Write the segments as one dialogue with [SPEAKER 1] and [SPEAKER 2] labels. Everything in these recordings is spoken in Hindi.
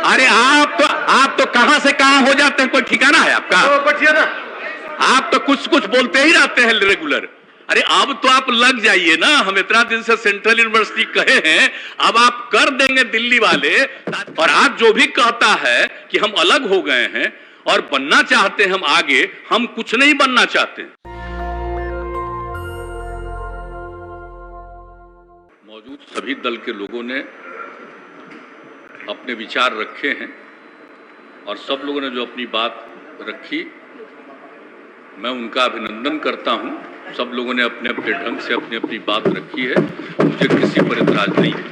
[SPEAKER 1] अरे आप तो कहां से कहां हो जाते हैं, कोई ठिकाना है आपका? आप तो कुछ कुछ बोलते ही रहते हैं रेगुलर। अरे अब तो आप लग जाइए ना, हम इतना दिन से सेंट्रल यूनिवर्सिटी कहे हैं, अब आप कर देंगे दिल्ली वाले। और आज जो भी कहता है कि हम अलग हो गए हैं और बनना चाहते हैं हम आगे, हम कुछ नहीं बनना चाहते। मौजूद सभी दल के लोगों ने अपने विचार रखे हैं और सब लोगों ने जो अपनी बात रखी, मैं उनका अभिनंदन करता हूं। सब लोगों ने अपने अपने ढंग से अपनी अपनी बात रखी है, मुझे किसी पर इतराज नहीं है।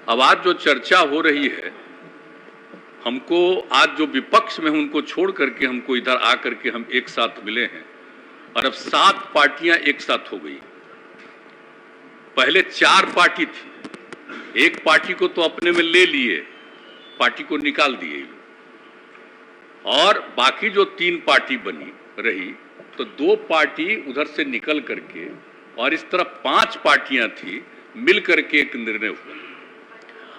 [SPEAKER 1] अब आज जो चर्चा हो रही है, हमको आज जो विपक्ष में उनको छोड़ करके हमको इधर आकर के हम एक साथ मिले हैं और अब 7 पार्टियां एक साथ हो गई। पहले 4 पार्टी थी, एक पार्टी को तो अपने में ले लिए, पार्टी को निकाल दिए और बाकी जो 3 पार्टी बनी रही, तो 2 पार्टी उधर से निकल करके और इस तरफ 5 पार्टियां थी, मिल करके एक निर्णय हुआ।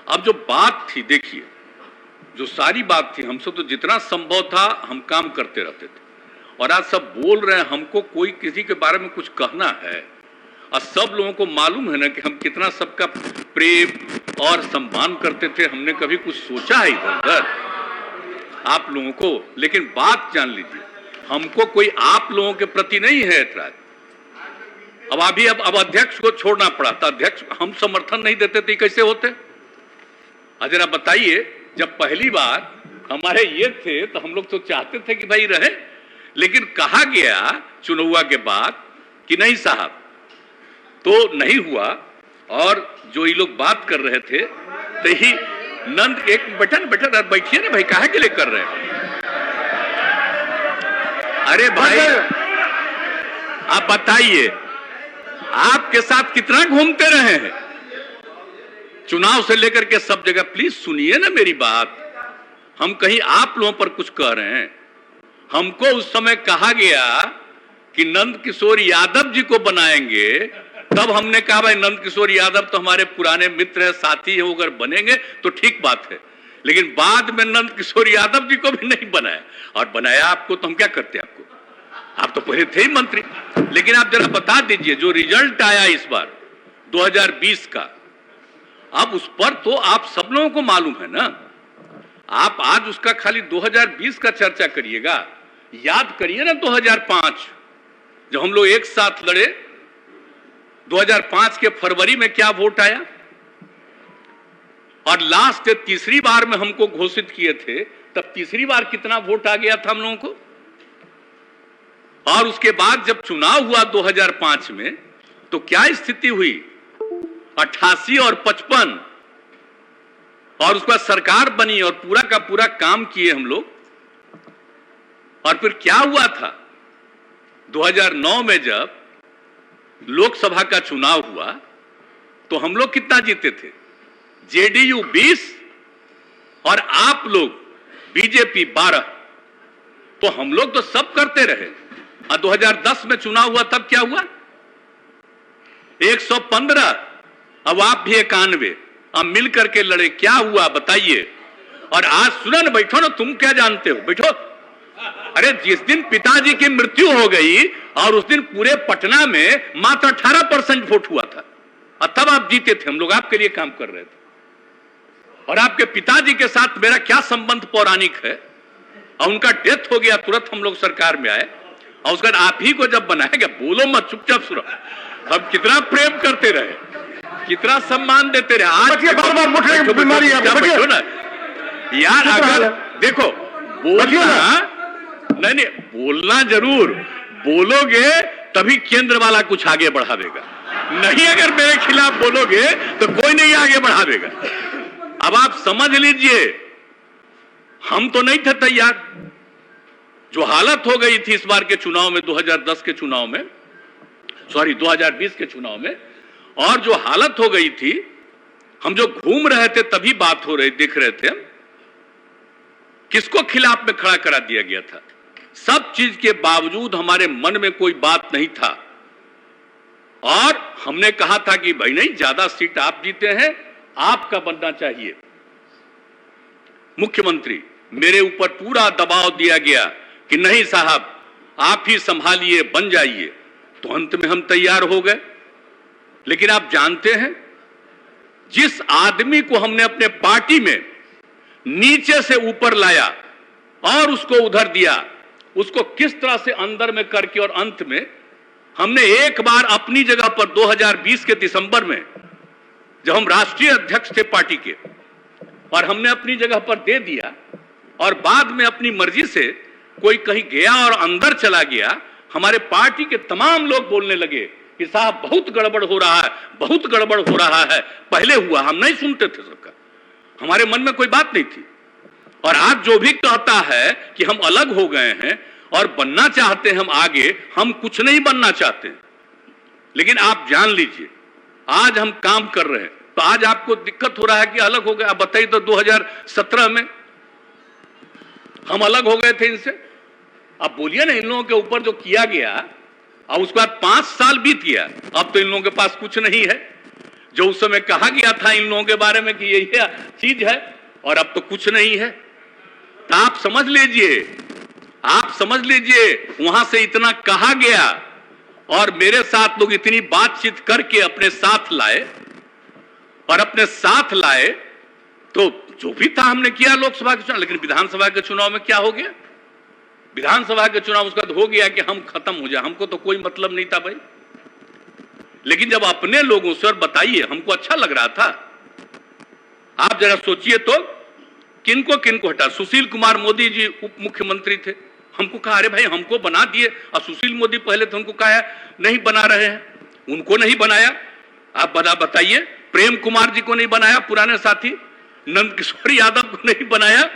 [SPEAKER 1] अब जो बात थी, देखिए, जो सारी बात थी, हमसे तो जितना संभव था हम काम करते रहते थे और आज सब बोल रहे हैं हमको कोई किसी के बारे में कुछ कहना है। और सब लोगों को मालूम है ना कि हम कितना सबका प्रेम और सम्मान करते थे, हमने कभी कुछ सोचा है इधर आप लोगों को। लेकिन बात जान लीजिए, हमको कोई आप लोगों के प्रति नहीं है ऐतराज। अब अभी अब अध्यक्ष को छोड़ना पड़ा था, अध्यक्ष हम समर्थन नहीं देते थे, कैसे होते? जरा बताइए, जब पहली बार हमारे ये थे तो हम लोग तो चाहते थे कि भाई रहे, लेकिन कहा गया चुनाव के बाद कि नहीं साहब, तो नहीं हुआ। और जो ये लोग बात कर रहे थे तो ही नंद एक बटन बैठिए ना भाई, काहे के लिए कर रहे हैं? अरे भाई आप बताइए, आपके साथ कितना घूमते रहे हैं चुनाव से लेकर के सब जगह। प्लीज सुनिए ना मेरी बात, हम कहीं आप लोगों पर कुछ कह रहे हैं? हमको उस समय कहा गया कि नंद किशोर यादव जी को बनाएंगे, तब हमने कहा भाई नंद किशोर यादव तो हमारे पुराने मित्र है, साथी है, वो अगर बनेंगे तो ठीक बात है। लेकिन बाद में नंद किशोर यादव जी को भी नहीं बनाया, और बनाया आपको तो हम क्या करते आपको? आप तो पहले थे ही मंत्री। लेकिन आप जरा बता दीजिए, जो रिजल्ट आया इस बार 2020 का, अब उस पर तो आप सब लोगों को मालूम है ना। आप आज उसका खाली 2020 का चर्चा करिएगा, याद करिए ना 2005 जब हम लोग एक साथ लड़े, 2005 के फरवरी में क्या वोट आया, और लास्ट तीसरी बार में हमको घोषित किए थे, तब तीसरी बार कितना वोट आ गया था हम लोगों को। और उसके बाद जब चुनाव हुआ 2005 में, तो क्या स्थिति हुई, 88 और 55, और उसके बाद सरकार बनी और पूरा का पूरा काम किए हम लोग। और फिर क्या हुआ था 2009 में जब लोकसभा का चुनाव हुआ, तो हम लोग कितना जीते थे? जेडीयू 20 और आप लोग बीजेपी 12। तो हम लोग तो सब करते रहे। और 2010 में चुनाव हुआ, तब क्या हुआ? 115, अब आप भी 91, अब मिल करके लड़े, क्या हुआ बताइए? और आज सुना ना, बैठो ना, तुम क्या जानते हो, बैठो। अरे जिस दिन पिताजी की मृत्यु हो गई और उस दिन पूरे पटना में मात्र 18% वोट हुआ था, और तब आप जीते थे, हम लोग आपके लिए काम कर रहे थे। और आपके पिताजी के साथ मेरा क्या संबंध पौराणिक है, और उनका डेथ हो गया, तुरंत हम लोग सरकार में आए, और उसके बाद आप ही को जब बनाएगा, बोलो मत, चुपचाप सुनो। हम कितना प्रेम करते रहे, कितना सम्मान देते रहे। आज बीमारी बैठो ना यार, अगर देखो बोलना नहीं, बोलना जरूर बोलोगे तभी केंद्र वाला कुछ आगे बढ़ावेगा, नहीं अगर मेरे खिलाफ बोलोगे तो कोई नहीं आगे बढ़ावेगा। अब आप समझ लीजिए, हम तो नहीं थे तैयार। जो हालत हो गई थी इस बार के चुनाव में, 2010 के चुनाव में, सॉरी 2020 के चुनाव में, और जो हालत हो गई थी, हम जो घूम रहे थे तभी बात हो रही, देख रहे थे, किसको खिलाफ में खड़ा करा दिया गया था। सब चीज के बावजूद हमारे मन में कोई बात नहीं था, और हमने कहा था कि भाई नहीं, ज्यादा सीट आप जीते हैं, आपका बनना चाहिए। मुख्यमंत्री, मेरे ऊपर पूरा दबाव दिया गया कि नहीं साहब आप ही संभालिए, बन जाइए, तो अंत में हम तैयार हो गए। लेकिन आप जानते हैं, जिस आदमी को हमने अपने पार्टी में नीचे से ऊपर लाया और उसको उधर दिया, उसको किस तरह से अंदर में करके और अंत में हमने एक बार अपनी जगह पर 2020 के दिसंबर में, जब हम राष्ट्रीय अध्यक्ष थे पार्टी के, और हमने अपनी जगह पर दे दिया, और बाद में अपनी मर्जी से कोई कहीं गया और अंदर चला गया, हमारे पार्टी के तमाम लोग बोलने लगे कि साहब बहुत गड़बड़ हो रहा है, बहुत गड़बड़ हो रहा है। पहले हुआ, हम नहीं सुनते थे सबका, हमारे मन में कोई बात नहीं थी। और आज जो भी कहता है कि हम अलग हो गए हैं और बनना चाहते हैं हम आगे, हम कुछ नहीं बनना चाहते। लेकिन आप जान लीजिए, आज हम काम कर रहे हैं, तो आज आपको दिक्कत हो रहा है कि अलग हो गए। आप बताइए तो 2017 में हम अलग हो गए थे इनसे। अब बोलिए ना, इन लोगों के ऊपर जो किया गया, और उसके बाद 5 साल बीत गया, अब तो इन लोगों के पास कुछ नहीं है। जो उस समय कहा गया था इन लोगों के बारे में कि यही चीज है, और अब तो कुछ नहीं है। तो आप समझ लीजिए, वहां से इतना कहा गया और मेरे साथ लोग इतनी बातचीत करके अपने साथ लाए, और अपने साथ लाए तो जो भी था हमने किया लोकसभा के चुनाव। लेकिन विधानसभा के चुनाव में क्या हो गया? विधानसभा के चुनाव उसका हो गया कि हम खत्म हो जाए, हमको तो कोई मतलब नहीं था भाई। लेकिन जब अपने लोगों से, और बताइए, हमको अच्छा लग रहा था। आप जरा सोचिए तो, किनको किनको हटा? सुशील कुमार मोदी जी उप मुख्यमंत्री थे, हमको कहा अरे भाई हमको बना दिए, और सुशील मोदी पहले थे, उनको कहा नहीं बना रहे हैं, उनको नहीं बनाया। आप बताइए, प्रेम कुमार जी को नहीं बनाया, पुराने साथी, नंद किशोर यादव को नहीं बनाया।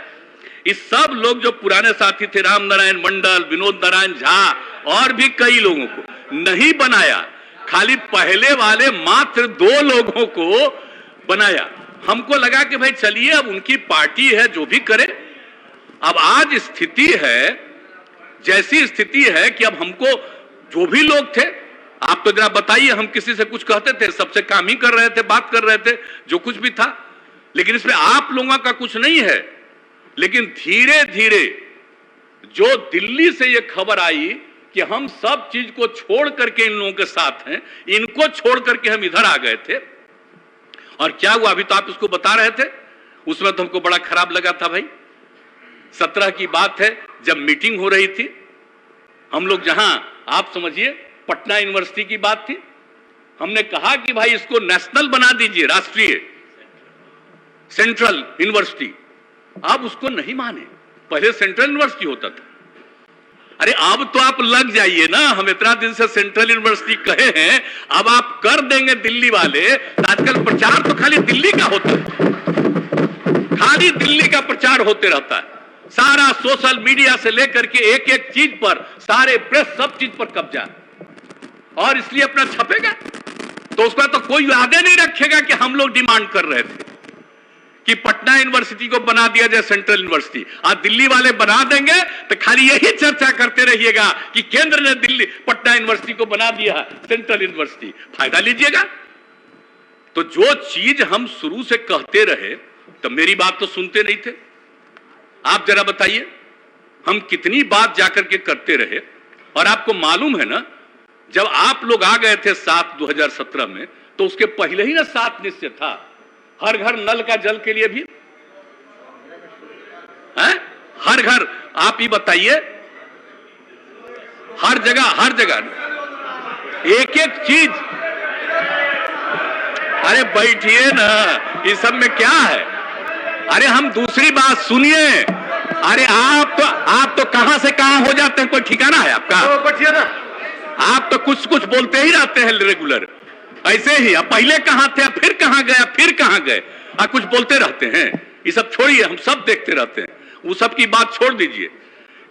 [SPEAKER 1] इस सब लोग जो पुराने साथी थे, राम नारायण मंडल, विनोद नारायण झा, और भी कई लोगों को नहीं बनाया। खाली पहले वाले मात्र 2 लोगों को बनाया। हमको लगा कि भाई चलिए, अब उनकी पार्टी है, जो भी करे। अब आज स्थिति है, जैसी स्थिति है कि अब हमको, जो भी लोग थे, आप तो जरा बताइए, हम किसी से कुछ कहते थे? सबसे काम ही कर रहे थे, बात कर रहे थे, जो कुछ भी था। लेकिन इसमें आप लोगों का कुछ नहीं है। लेकिन धीरे धीरे जो दिल्ली से ये खबर आई कि हम सब चीज को छोड़ करके इन लोगों के साथ हैं, इनको छोड़ करके हम इधर आ गए थे, और क्या हुआ अभी तो आप इसको बता रहे थे। उसमें तो हमको बड़ा खराब लगा था भाई। 17 की बात है, जब मीटिंग हो रही थी, हम लोग जहां, आप समझिए, पटना यूनिवर्सिटी की बात थी, हमने कहा कि भाई इसको नेशनल बना दीजिए, राष्ट्रीय, सेंट्रल यूनिवर्सिटी। आप उसको नहीं माने, पहले सेंट्रल यूनिवर्सिटी होता था। अरे अब तो आप लग जाइए ना, हम इतना दिन से सेंट्रल यूनिवर्सिटी कहे हैं, अब आप कर देंगे दिल्ली वाले। आजकल प्रचार तो खाली दिल्ली का होता है, खाली दिल्ली का प्रचार होते रहता है। सारा सोशल मीडिया से लेकर के एक एक चीज पर, सारे प्रेस, सब चीज पर कब्जा, और इसलिए अपना छपेगा। तो उसका तो कोई वादे नहीं रखेगा कि हम लोग डिमांड कर रहे थे कि पटना यूनिवर्सिटी को बना दिया जाए सेंट्रल यूनिवर्सिटी। आज दिल्ली वाले बना देंगे तो खाली यही चर्चा करते रहिएगा कि केंद्र ने दिल्ली, पटना यूनिवर्सिटी को बना दिया सेंट्रल यूनिवर्सिटी, फायदा लीजिएगा। तो जो चीज हम शुरू से कहते रहे, तो मेरी बात तो सुनते नहीं थे। आप जरा बताइए, हम कितनी बात जाकर के करते रहे। और आपको मालूम है ना, जब आप लोग आ गए थे 2017 में, तो उसके पहले ही ना 7 निश्चय था, हर घर नल का जल के लिए भी है? हर घर, आप ही बताइए, हर जगह एक एक चीज। अरे बैठिए ना, इस सब में क्या है? अरे हम दूसरी बात सुनिए। अरे आप तो कहां से कहां हो जाते हैं, कोई ठिकाना है आपका? बैठिए ना, आप तो कुछ कुछ बोलते ही रहते हैं रेगुलर, ऐसे ही। अब पहले कहां थे, फिर कहां गए, फिर कहां गए, आप कुछ बोलते रहते हैं। ये सब छोड़िए, हम सब देखते रहते हैं, वो सब की बात छोड़ दीजिए।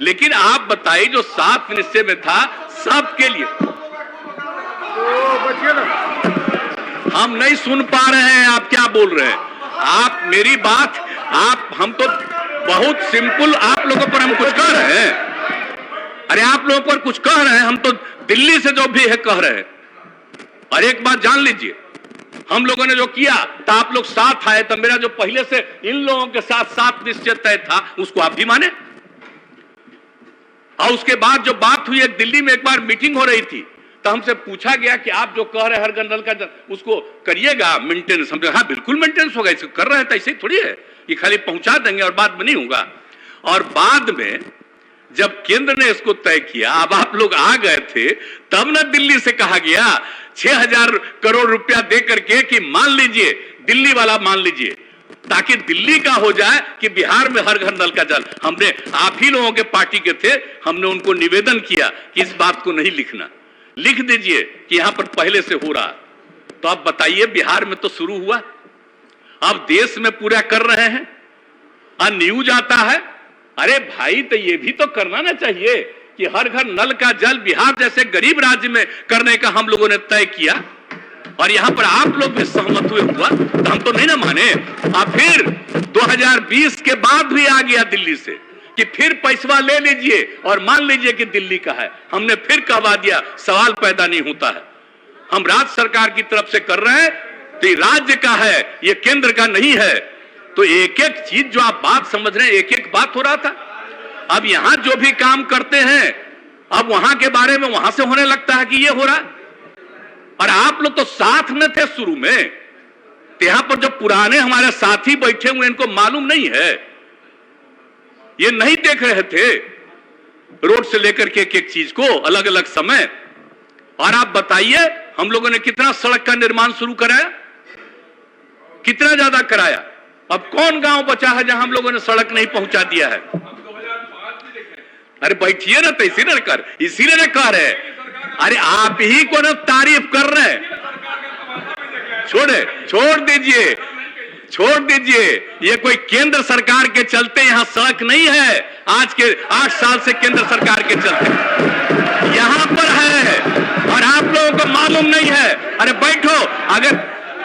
[SPEAKER 1] लेकिन आप बताइए, जो 7 निश्चय में था सबके लिए, हम नहीं सुन पा रहे हैं आप क्या बोल रहे हैं। आप मेरी बात, हम तो बहुत सिंपल, आप लोगों पर हम कुछ कह रहे हैं? अरे आप लोगों पर कुछ कह रहे हैं, हम तो दिल्ली से जो भी है कह रहे हैं। और एक बात जान लीजिए, हम लोगों ने जो किया तो आप लोग साथ आए, तो मेरा जो पहले से इन लोगों के साथ निश्चय तय था उसको आप भी माने। और उसके बाद जो बात हुई, एक दिल्ली में एक बार मीटिंग हो रही थी, तो हमसे पूछा गया कि आप जो कह रहे हैं हर घर नल का जल उसको करिएगा मेंटेनेंस। हम हाँ बिल्कुल मेंटेनेंस होगा, इसको कर रहे हैं तो ऐसे ही थोड़ी है कि खाली पहुंचा देंगे और बाद में नहीं होगा। और बाद में जब केंद्र ने इसको तय किया, अब आप लोग आ गए थे, तब ना दिल्ली से कहा गया 6,000 करोड़ रुपया दे करके कि मान लीजिए दिल्ली वाला मान लीजिए, ताकि दिल्ली का हो जाए कि बिहार में हर घर नल का जल। हमने आप ही लोगों के पार्टी के थे, हमने उनको निवेदन किया कि इस बात को नहीं लिखना, लिख दीजिए कि यहां पर पहले से हो रहा। तो अब बताइए बिहार में तो शुरू हुआ, अब देश में पूरा कर रहे हैं और न्यूज आता है। अरे भाई तो ये भी तो करना ना चाहिए कि हर घर नल का जल बिहार जैसे गरीब राज्य में करने का हम लोगों ने तय किया और यहां पर आप लोग भी सहमत हुआ, तो हम तो नहीं ना माने। अब फिर 2020 के बाद भी आ गया दिल्ली से कि फिर पैसा ले लीजिए और मान लीजिए कि दिल्ली का है। हमने फिर कहवा दिया, सवाल पैदा नहीं होता है। हम राज्य सरकार की तरफ से कर रहे हैं तो ये राज्य का है, ये केंद्र का नहीं है। तो एक एक चीज जो आप बात समझ रहे हैं, एक एक बात हो रहा था। अब यहां जो भी काम करते हैं, अब वहां के बारे में वहां से होने लगता है कि ये हो रहा है। और आप लोग तो साथ में थे शुरू में, तो यहां पर जो पुराने हमारे साथी बैठे हुए इनको मालूम नहीं है, ये नहीं देख रहे थे रोड से लेकर के एक एक चीज को अलग अलग समय। और आप बताइए हम लोगों ने कितना सड़क का निर्माण शुरू कराया, कितना ज्यादा कराया। अब कौन गांव बचा है जहां हम लोगों ने सड़क नहीं पहुंचा दिया है। अरे बैठिए ना, तो इसीलिए ना कह रहे। अरे आप ही को ना तारीफ कर रहे हैं। छोड़ दीजिए, ये कोई केंद्र सरकार के चलते यहां सड़क नहीं है। आज के 8 साल से केंद्र सरकार के चलते यहां पर है और आप लोगों को मालूम नहीं है। अरे बैठो, अगर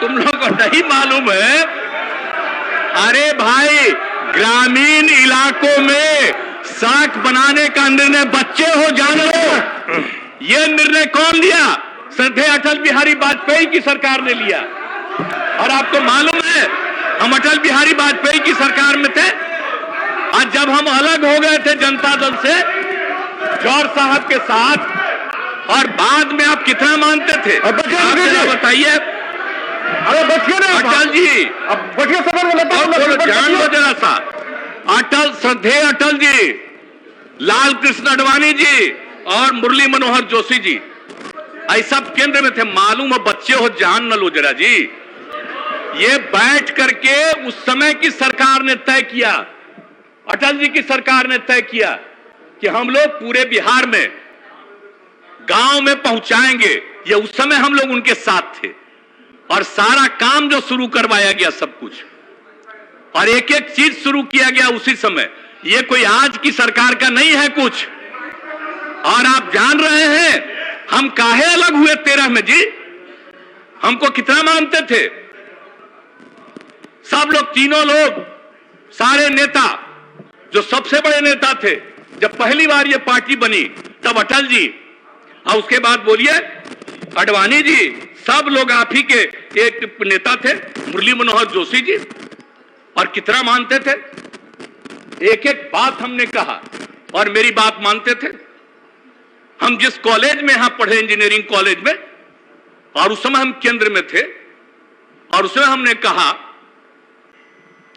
[SPEAKER 1] तुम लोगों को नहीं मालूम है। अरे भाई, ग्रामीण इलाकों में सड़क बनाने का निर्णय बच्चे हो जान लो, यह निर्णय कौन लिया? श्रद्धेय अटल बिहारी वाजपेयी की सरकार ने लिया। और आपको मालूम है हम अटल बिहारी वाजपेयी की सरकार में थे, और जब हम अलग हो गए थे जनता दल से जौहर साहब के साथ, और बाद में आप कितना मानते थे बताइए।
[SPEAKER 2] अरे बचिए ना
[SPEAKER 1] अटल जी,
[SPEAKER 2] अब बचिए
[SPEAKER 1] जान लो जरा सा। अटल, श्रद्धेय अटल जी, लाल कृष्ण आडवाणी जी और मुरली मनोहर जोशी जी, ऐसा केंद्र में थे। मालूम है, बच्चे हो जान न लो जरा जी। ये बैठ करके उस समय की सरकार ने तय किया, अटल जी की सरकार ने तय किया कि हम लोग पूरे बिहार में गांव में पहुंचाएंगे। ये उस समय हम लोग उनके साथ थे और सारा काम जो शुरू करवाया गया सब कुछ, और एक एक चीज शुरू किया गया उसी समय। ये कोई आज की सरकार का नहीं है कुछ। और आप जान रहे हैं हम काहे अलग हुए 13 में जी? हमको कितना मानते थे सब लोग, तीनों लोग, सारे नेता, जो सबसे बड़े नेता थे जब पहली बार ये पार्टी बनी तब अटल जी, और उसके बाद बोलिए आडवाणी जी, सब लोग आप ही के एक नेता थे, मुरली मनोहर जोशी जी। और कितना मानते थे, एक एक बात हमने कहा और मेरी बात मानते थे। हम जिस कॉलेज में यहां पढ़े, इंजीनियरिंग कॉलेज में, और उस समय हम केंद्र में थे, और उसमें हमने कहा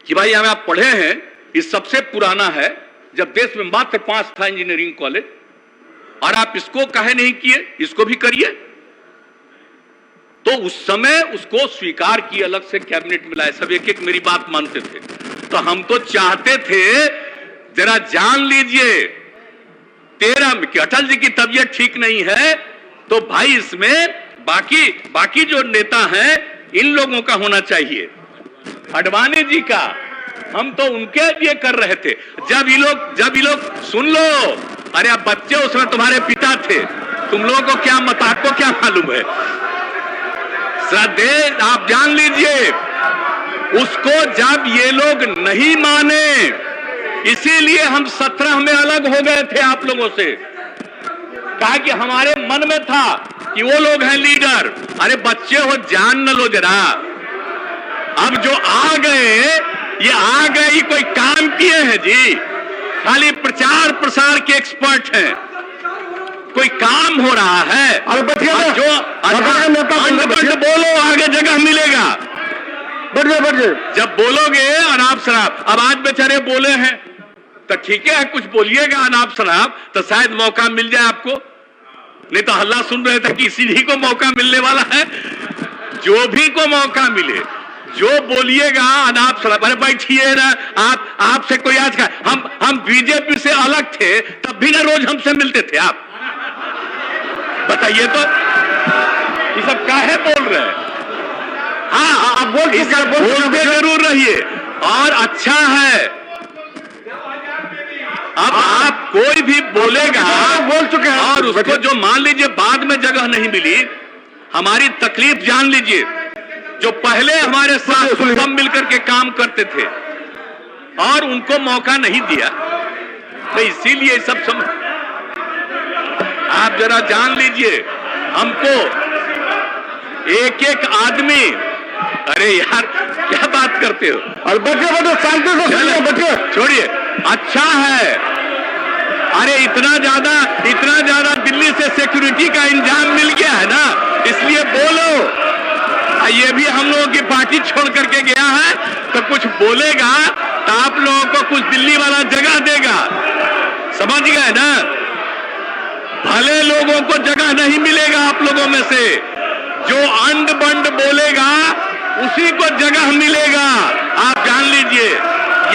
[SPEAKER 1] कि भाई हमें आप पढ़े हैं, ये सबसे पुराना है, जब देश में मात्र 5 था इंजीनियरिंग कॉलेज, और आप इसको काहे नहीं किए, इसको भी करिए। तो उस समय उसको स्वीकार किए, अलग से कैबिनेट मिला, सब एक एक मेरी बात मानते थे। तो हम तो चाहते थे, जरा जान लीजिए 13 में कि अटल जी की तबीयत ठीक नहीं है, तो भाई इसमें बाकी जो नेता हैं इन लोगों का होना चाहिए। आडवाणी जी का हम तो उनके लिए कर रहे थे। जब ये लोग सुन लो, अरे आप बच्चे उसमें तुम्हारे पिता थे, तुम लोगों को क्या मत, आपको क्या मालूम है? श्रद्धेय आप जान लीजिए, उसको जब ये लोग नहीं माने, इसीलिए हम 17 में अलग हो गए थे आप लोगों से। कहा कि हमारे मन में था कि वो लोग हैं लीडर। अरे बच्चे हो, जान न लो जरा। अब जो आ गए, ये आ गए, ये कोई काम किए हैं जी? खाली प्रचार प्रसार के एक्सपर्ट हैं। कोई काम हो रहा है? जो अंड बोलो, आगे जगह मिलेगा।
[SPEAKER 2] बढ़ जाए।
[SPEAKER 1] जब बोलोगे अनाप शराब, अब आज बेचारे बोले हैं तो ठीक है, कुछ बोलिएगा अनाप शराब तो शायद मौका मिल जाए आपको। नहीं तो हल्ला सुन रहे थे कि इसी को मौका मिलने वाला है। जो भी को मौका मिले, जो बोलिएगा अनाप शराब, अरे बैठिए ना आप। आपसे कोई आज का, हम बीजेपी से अलग थे तब भी ना रोज हमसे मिलते थे आप। बताइए तो ये सब काहे बोल रहे हैं? हाँ, आप बोलते जरूर रहिए और अच्छा है। अब आप कोई भी बोलेगा,
[SPEAKER 2] बोल चुके हैं
[SPEAKER 1] और उसको जो मान लीजिए बाद में जगह नहीं मिली, हमारी तकलीफ जान लीजिए। जो पहले हमारे साथ सब मिलकर के काम करते थे और उनको मौका नहीं दिया, तो इसीलिए सब आप जरा जान लीजिए। हमको एक एक आदमी, अरे यार क्या बात करते हो?
[SPEAKER 2] और बच्चे शांति से बच्चे
[SPEAKER 1] छोड़िए, अच्छा है। अरे इतना ज्यादा दिल्ली से सिक्योरिटी का इंतजाम मिल गया है ना, इसलिए बोलो। ये भी हम लोगों की पार्टी छोड़ करके गया है तो कुछ बोलेगा तो आप लोगों को कुछ दिल्ली वाला जगह देगा, समझ गए ना? भले लोगों को जगह नहीं मिलेगा आप लोगों में से, जो अंड बंड बोलेगा उसी को जगह मिलेगा। आप जान लीजिए,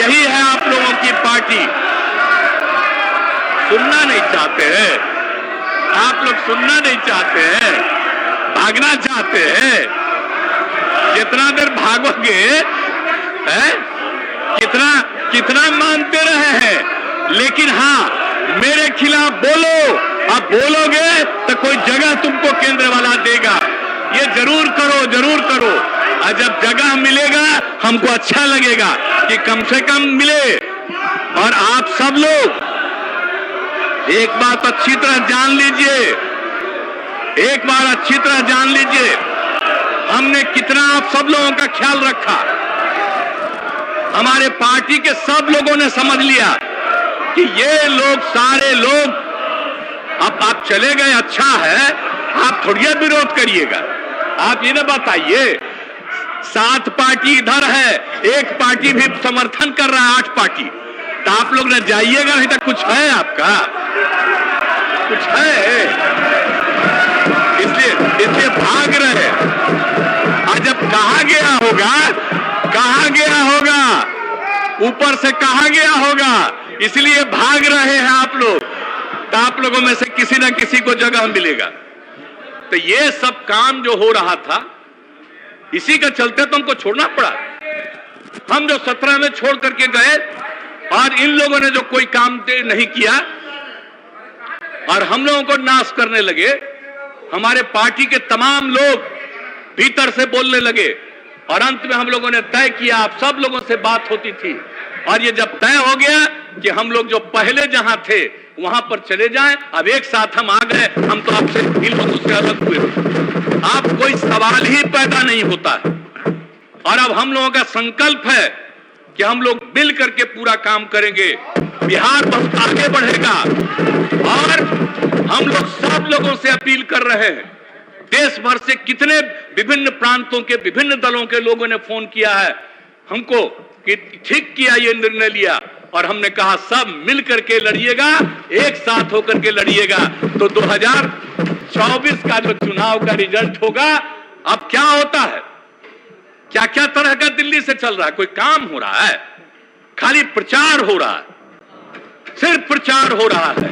[SPEAKER 1] यही है आप लोगों की पार्टी। सुनना नहीं चाहते हैं आप लोग, सुनना नहीं चाहते हैं, भागना चाहते हैं। जितना देर भागोगे कितना मानते रहे हैं, लेकिन हाँ मेरे खिलाफ बोलो। अब बोलोगे तो कोई जगह तुमको केंद्र वाला देगा। ये जरूर करो। और जब जगह मिलेगा हमको अच्छा लगेगा कि कम से कम मिले। और आप सब लोग एक बात अच्छी तरह जान लीजिए, हमने कितना आप सब लोगों का ख्याल रखा। हमारे पार्टी के सब लोगों ने समझ लिया कि ये लोग सारे लोग, अब आप चले गए, अच्छा है, आप थोड़ी विरोध करिएगा। आप ये ना बताइए, 7 पार्टी इधर है, एक पार्टी भी समर्थन कर रहा है, 8 पार्टी, तो आप लोग न जाइएगा, नहीं तो कुछ है आपका, कुछ है, इसलिए भाग रहे। और जब कहा गया होगा, ऊपर से कहा गया होगा, इसलिए भाग रहे हैं आप लोग, तो आप लोगों में से किसी न किसी को जगह मिलेगा। तो ये सब काम जो हो रहा था, इसी के चलते तो हमको छोड़ना पड़ा। हम जो 17 में छोड़ करके गए और इन लोगों ने जो कोई काम नहीं किया और हम लोगों को नाश करने लगे, हमारे पार्टी के तमाम लोग भीतर से बोलने लगे और अंत में हम लोगों ने तय किया, आप सब लोगों से बात होती थी और ये जब तय हो गया कि हम लोग जो पहले जहां थे वहां पर चले जाएं, अब एक साथ हम आ गए, हम तो आपसे इन लोगों से अलग हुए। आप कोई सवाल ही पैदा नहीं होता है। और अब हम लोगों का संकल्प है कि हम लोग मिल करके पूरा काम करेंगे, बिहार बहुत आगे बढ़ेगा। और हम लोग सब लोगों से अपील कर रहे हैं, देश भर से कितने विभिन्न प्रांतों के विभिन्न दलों के लोगों ने फोन किया है हमको कि ठीक किया, ये निर्णय लिया, और हमने कहा सब मिल करके लड़िएगा, एक साथ होकर के लड़िएगा, तो 2024 का जो चुनाव का रिजल्ट होगा। अब क्या होता है, क्या क्या तरह का दिल्ली से चल रहा है, कोई काम हो रहा है? खाली प्रचार हो रहा है, सिर्फ प्रचार हो रहा है।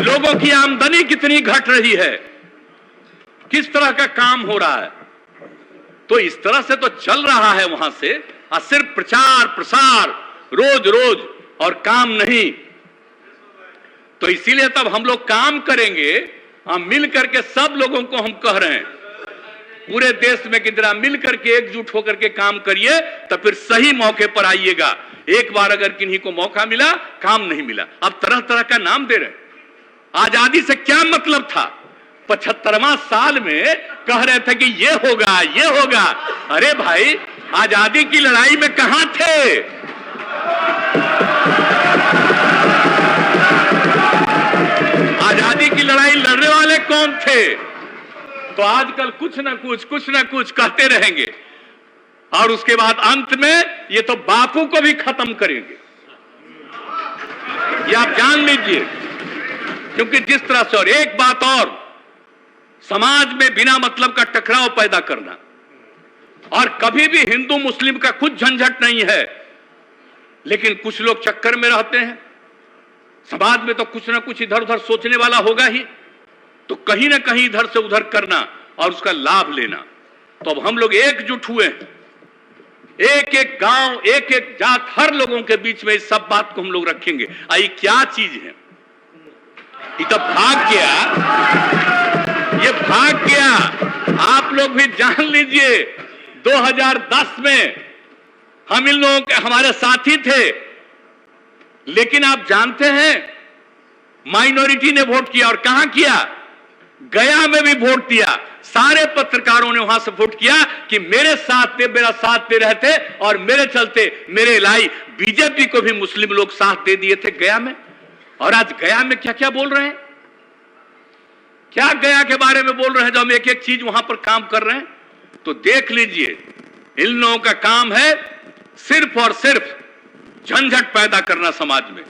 [SPEAKER 1] लोगों की आमदनी कितनी घट रही है, किस तरह का काम हो रहा है, तो इस तरह से तो चल रहा है वहां से, और सिर्फ प्रचार प्रसार रोज रोज और काम नहीं। तो इसीलिए तब हम लोग काम करेंगे, हम मिल करके सब लोगों को हम कह रहे हैं पूरे देश में कि जरा मिल करके एकजुट होकर के काम करिए, तो फिर सही मौके पर आइएगा। एक बार अगर किन्हीं को मौका मिला, काम नहीं मिला, अब तरह तरह का नाम दे रहे हैं। आजादी से क्या मतलब था? 75वां साल में कह रहे थे कि ये होगा ये होगा। अरे भाई, आजादी की लड़ाई में कहां थे? आजादी की लड़ाई लड़ने वाले कौन थे? तो आजकल कुछ ना कुछ कहते रहेंगे और उसके बाद अंत में ये तो बापू को भी खत्म करेंगे, ये आप जान लीजिए। क्योंकि जिस तरह से, और एक बात और, समाज में बिना मतलब का टकराव पैदा करना, और कभी भी हिंदू मुस्लिम का कुछ झंझट नहीं है, लेकिन कुछ लोग चक्कर में रहते हैं। समाज में तो कुछ ना कुछ इधर उधर सोचने वाला होगा ही, तो कहीं ना कहीं इधर से उधर करना और उसका लाभ लेना। तो अब हम लोग एकजुट हुए हैं, एक एक गांव, एक एक जात, हर लोगों के बीच में इस सब बात को हम लोग रखेंगे। आई क्या चीज है? ये तो भाग गया, ये भाग गया। आप लोग भी जान लीजिए, 2010 में हम इन लोगों के, हमारे साथी थे, लेकिन आप जानते हैं माइनॉरिटी ने वोट किया, और कहां किया? गया में भी वोट दिया। सारे पत्रकारों ने वहां से वोट किया कि मेरे साथ मेरा साथ दे रहे थे, और मेरे चलते मेरे लाई बीजेपी को भी मुस्लिम लोग साथ दे दिए थे गया में। और आज गया में क्या क्या बोल रहे हैं, क्या गया के बारे में बोल रहे हैं, जो हम एक एक चीज वहां पर काम कर रहे हैं। तो देख लीजिए, इन लोगों का काम है सिर्फ और सिर्फ झंझट पैदा करना समाज में।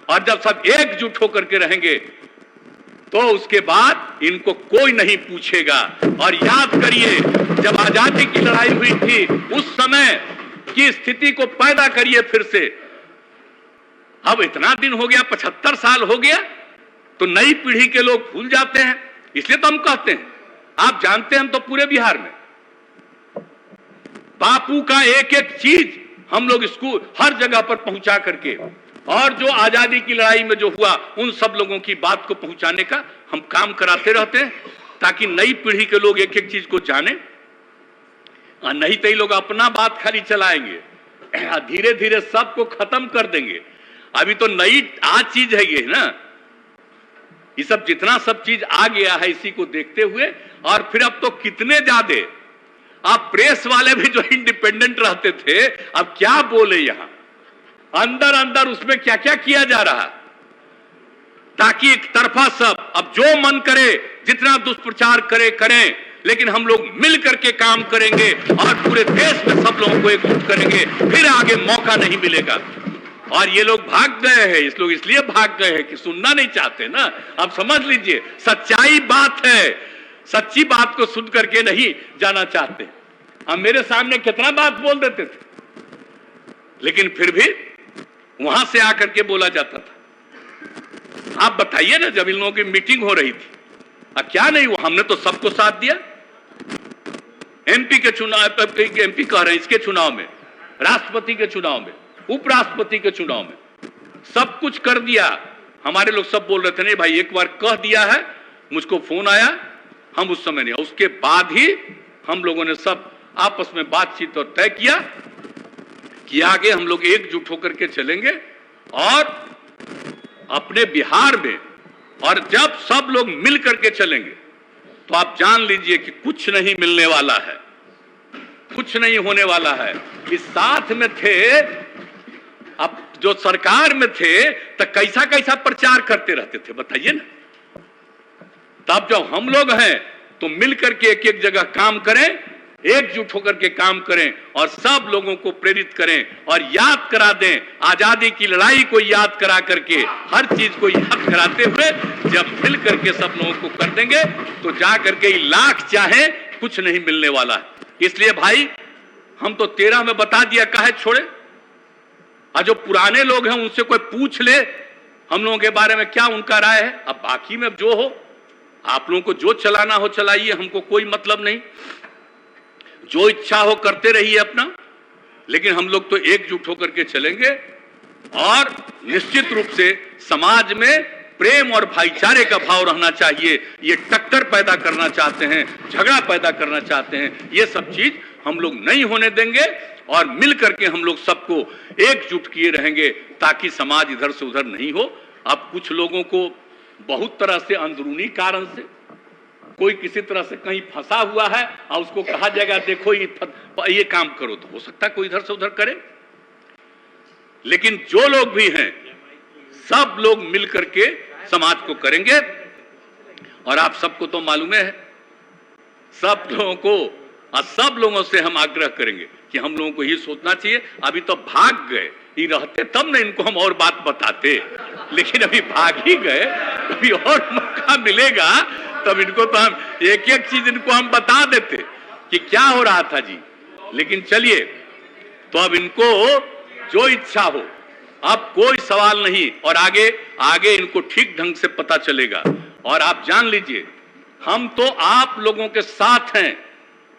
[SPEAKER 1] और जब सब एकजुट होकर के रहेंगे तो उसके बाद इनको कोई नहीं पूछेगा। और याद करिए, जब आजादी की लड़ाई हुई थी, उस समय की स्थिति को पैदा करिए फिर से। अब इतना दिन हो गया, 75 साल हो गया, तो नई पीढ़ी के लोग भूल जाते हैं। इसलिए तो हम कहते हैं, आप जानते हैं, हम तो पूरे बिहार में बापू का एक एक चीज हम लोग स्कूल हर जगह पर पहुंचा करके, और जो आजादी की लड़ाई में जो हुआ उन सब लोगों की बात को पहुंचाने का हम काम कराते रहते हैं, ताकि नई पीढ़ी के लोग एक एक चीज को जाने। और नहीं तो ये लोग अपना बात खाली चलाएंगे, धीरे धीरे सबको खत्म कर देंगे। अभी तो नई आज चीज है ये ना, ये सब जितना सब चीज आ गया है, इसी को देखते हुए। और फिर अब तो कितने ज्यादा आप प्रेस वाले भी जो इंडिपेंडेंट रहते थे, अब क्या बोले यहां अंदर अंदर उसमें क्या क्या किया जा रहा, ताकि एक तरफा सब अब जो मन करे जितना दुष्प्रचार करें, लेकिन हम लोग मिल करके काम करेंगे और पूरे देश में सब लोगों को एकजुट करेंगे, फिर आगे मौका नहीं मिलेगा। और ये लोग भाग गए हैं, इस लोग इसलिए भाग गए हैं कि सुनना नहीं चाहते ना। अब समझ लीजिए, सच्चाई बात है, सच्ची बात को सुन करके नहीं जाना चाहते। हम मेरे सामने कितना बात बोल देते थे, लेकिन फिर भी वहां से आकर के बोला जाता था। आप बताइए ना, जब इन लोगों की मीटिंग हो रही थी, अब क्या नहीं हुआ? हमने तो सबको साथ दिया। एमपी के चुनाव, एमपी कह रहे हैं, इसके चुनाव में, राष्ट्रपति के चुनाव में, उपराष्ट्रपति के चुनाव में, सब कुछ कर दिया। हमारे लोग सब बोल रहे थे, नहीं भाई एक बार कह दिया है, मुझको फोन आया, हम उस समय नहीं। उसके बाद ही हम लोगों ने सब आपस में बातचीत और तय किया कि आगे हम लोग एकजुट होकर के चलेंगे और अपने बिहार में। और जब सब लोग मिल करके चलेंगे तो आप जान लीजिए कि कुछ नहीं मिलने वाला है, कुछ नहीं होने वाला है। इस साथ में थे, अब जो सरकार में थे, तो कैसा कैसा प्रचार करते रहते थे, बताइए ना। तब जब हम लोग हैं तो मिल करके एक एक जगह काम करें, एकजुट होकर के काम करें और सब लोगों को प्रेरित करें और याद करा दें, आजादी की लड़ाई को याद करा करके, हर चीज को याद कराते हुए जब मिल करके सब लोगों को कर देंगे तो जा करके लाख चाहे कुछ नहीं मिलने वाला है। इसलिए भाई हम तो 13 में बता दिया, काहे छोड़े। और जो पुराने लोग हैं उनसे कोई पूछ ले हम लोगों के बारे में क्या उनका राय है। अब बाकी में जो हो, आप लोगों को जो चलाना हो चलाइए, हमको कोई मतलब नहीं, जो इच्छा हो करते रहिए अपना। लेकिन हम लोग तो एकजुट होकर के चलेंगे और निश्चित रूप से समाज में प्रेम और भाईचारे का भाव रहना चाहिए। ये टक्कर पैदा करना चाहते हैं, झगड़ा पैदा करना चाहते हैं, ये सब चीज हम लोग नहीं होने देंगे और मिल करके हम लोग सबको एकजुट किए रहेंगे ताकि समाज इधर से उधर नहीं हो। अब कुछ लोगों को बहुत तरह से अंदरूनी कारण से कोई किसी तरह से कहीं फंसा हुआ है और उसको कहा जाएगा देखो ये काम करो, तो हो सकता है कोई इधर से उधर करे। लेकिन जो लोग भी हैं सब लोग मिल करके समाज को करेंगे। और आप सबको तो मालूम है, सब लोगों को और सब लोगों से हम आग्रह करेंगे कि हम लोगों को ये सोचना चाहिए, अभी तो भाग गए, ये रहते तब ना इनको हम और बात बताते, लेकिन अभी भाग ही गए, अभी और मौका मिलेगा तब इनको तो हम एक एक चीज इनको हम बता देते कि क्या हो रहा था जी। लेकिन चलिए, तो अब इनको जो इच्छा हो, अब कोई सवाल नहीं, और आगे इनको ठीक ढंग से पता चलेगा। और आप जान लीजिए, हम तो आप लोगों के साथ हैं।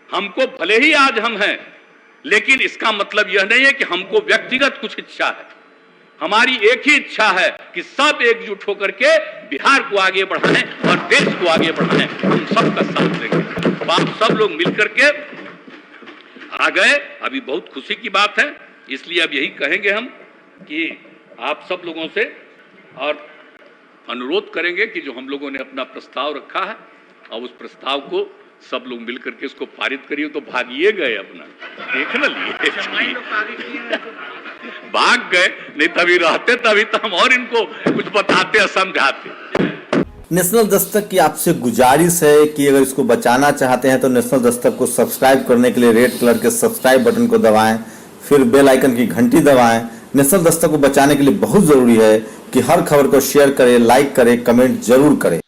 [SPEAKER 1] हमको भले ही आज हम हैं, लेकिन इसका मतलब यह नहीं है कि हमको व्यक्तिगत कुछ इच्छा है। हमारी एक ही इच्छा है कि सब एकजुट होकर के बिहार को आगे बढ़ाएं और देश को आगे बढ़ाएं। हम सबका साथ देंगे। अब आप सब लोग मिलकर के आ गए, अभी बहुत खुशी की बात है। इसलिए अब यही कहेंगे हम कि आप सब लोगों से और अनुरोध करेंगे कि जो हम लोगों ने अपना प्रस्ताव रखा है, और उस प्रस्ताव को सब लोग मिलकर के इसको पारित करिए। तो भागिए गए, अपना देखना लिए भाग गए, नहीं तभी रहते, तभी तो हम और इनको कुछ बताते और समझाते।
[SPEAKER 3] नेशनल दस्तक की आपसे गुजारिश है कि अगर इसको बचाना चाहते हैं तो नेशनल दस्तक को सब्सक्राइब करने के लिए रेड कलर के सब्सक्राइब बटन को दबाएं, फिर बेल आइकन की घंटी दबाएं। नेशनल दस्तक को बचाने के लिए बहुत जरूरी है कि हर खबर को शेयर करें, लाइक करें, कमेंट जरूर करें।